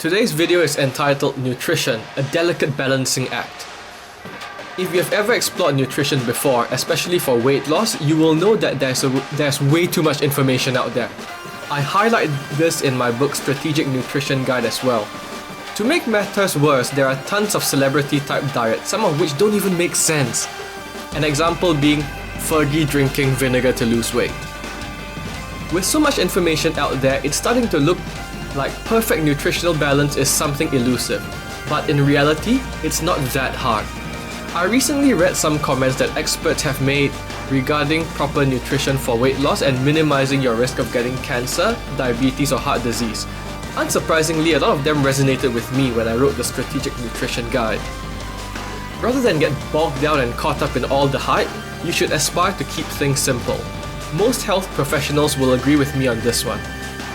Today's video is entitled Nutrition, a Delicate Balancing Act. If you have ever explored nutrition before, especially for weight loss, you will know that there's way too much information out there. I highlight this in my book Strategic Nutrition Guide as well. To make matters worse, there are tons of celebrity-type diets, some of which don't even make sense. An example being Fergie drinking vinegar to lose weight. With so much information out there, it's starting to look like perfect nutritional balance is something elusive. But in reality, it's not that hard. I recently read some comments that experts have made regarding proper nutrition for weight loss and minimizing your risk of getting cancer, diabetes or heart disease. Unsurprisingly, a lot of them resonated with me when I wrote the Strategic Nutrition Guide. Rather than get bogged down and caught up in all the hype, you should aspire to keep things simple. Most health professionals will agree with me on this one.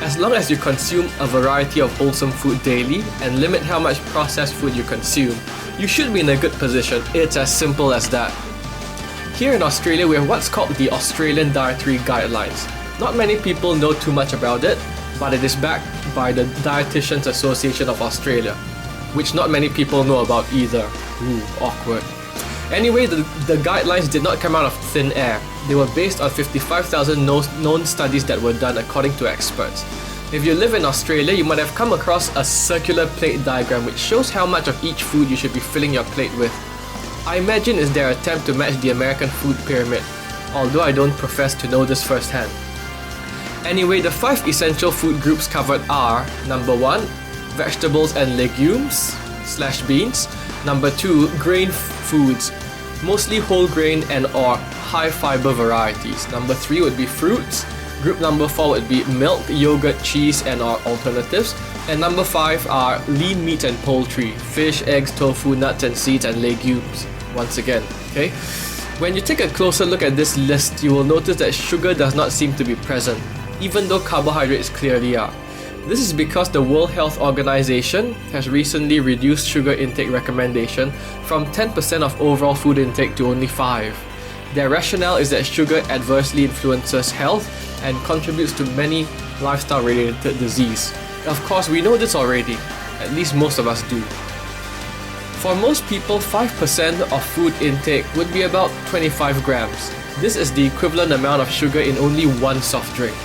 As long as you consume a variety of wholesome food daily and limit how much processed food you consume, you should be in a good position. It's as simple as that. Here in Australia, we have what's called the Australian Dietary Guidelines. Not many people know too much about it, but it is backed by the Dietitians Association of Australia, which not many people know about either. Ooh, awkward. Anyway, the guidelines did not come out of thin air. They were based on 55,000 known studies that were done according to experts. If you live in Australia, you might have come across a circular plate diagram which shows how much of each food you should be filling your plate with. I imagine it's their attempt to match the American food pyramid, although I don't profess to know this firsthand. Anyway, the 5 essential food groups covered are: number 1, vegetables and legumes/beans. Number 2, grain foods, mostly whole grain and or high fiber varieties. Number 3 would be fruits. Group number 4 would be milk, yogurt, cheese and or alternatives. And number 5 are lean meat and poultry, fish, eggs, tofu, nuts and seeds and legumes. Once again, okay? When you take a closer look at this list, you will notice that sugar does not seem to be present, even though carbohydrates clearly are. This is because the World Health Organization has recently reduced sugar intake recommendation from 10% of overall food intake to only 5%. Their rationale is that sugar adversely influences health and contributes to many lifestyle-related disease. Of course, we know this already, at least most of us do. For most people, 5% of food intake would be about 25 grams. This is the equivalent amount of sugar in only one soft drink.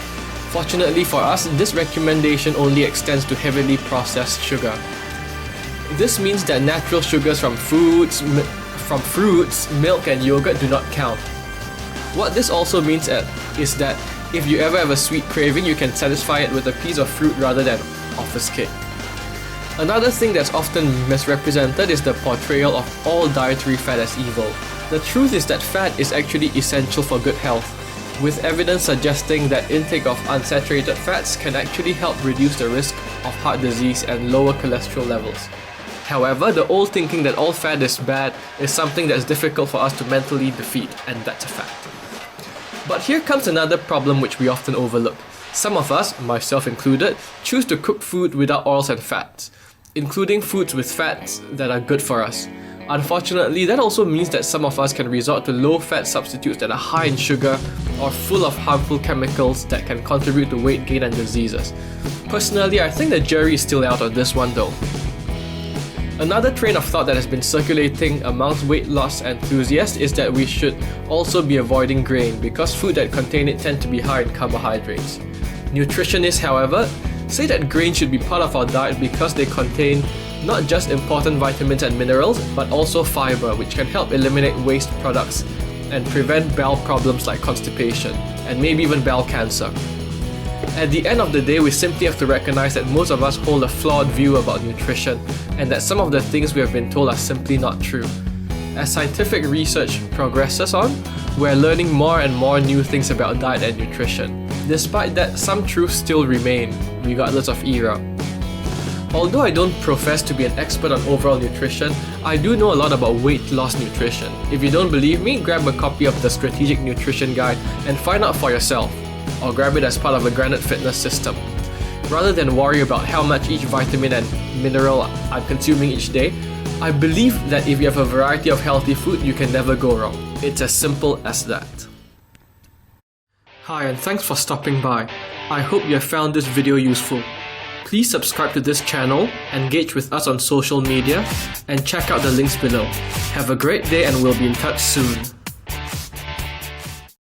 Fortunately for us, this recommendation only extends to heavily processed sugar. This means that natural sugars from fruits, milk and yogurt do not count. What this also means is that if you ever have a sweet craving, you can satisfy it with a piece of fruit rather than office cake. Another thing that's often misrepresented is the portrayal of all dietary fat as evil. The truth is that fat is actually essential for good health, with evidence suggesting that intake of unsaturated fats can actually help reduce the risk of heart disease and lower cholesterol levels. However, the old thinking that all fat is bad is something that's difficult for us to mentally defeat, and that's a fact. But here comes another problem which we often overlook. Some of us, myself included, choose to cook food without oils and fats, including foods with fats that are good for us. Unfortunately, that also means that some of us can resort to low-fat substitutes that are high in sugar or full of harmful chemicals that can contribute to weight gain and diseases. Personally, I think the jury is still out on this one though. Another train of thought that has been circulating amongst weight loss enthusiasts is that we should also be avoiding grain because food that contain it tend to be high in carbohydrates. Nutritionists, however, say that grain should be part of our diet because they contain not just important vitamins and minerals, but also fiber, which can help eliminate waste products and prevent bowel problems like constipation, and maybe even bowel cancer. At the end of the day, we simply have to recognize that most of us hold a flawed view about nutrition, and that some of the things we have been told are simply not true. As scientific research progresses on, we're learning more and more new things about diet and nutrition. Despite that, some truths still remain, regardless of era. Although I don't profess to be an expert on overall nutrition, I do know a lot about weight loss nutrition. If you don't believe me, grab a copy of the Strategic Nutrition Guide and find out for yourself, or grab it as part of a Granite Fitness system. Rather than worry about how much each vitamin and mineral I'm consuming each day, I believe that if you have a variety of healthy food, you can never go wrong. It's as simple as that. Hi, and thanks for stopping by. I hope you have found this video useful. Please subscribe to this channel, engage with us on social media, and check out the links below. Have a great day and we'll be in touch soon.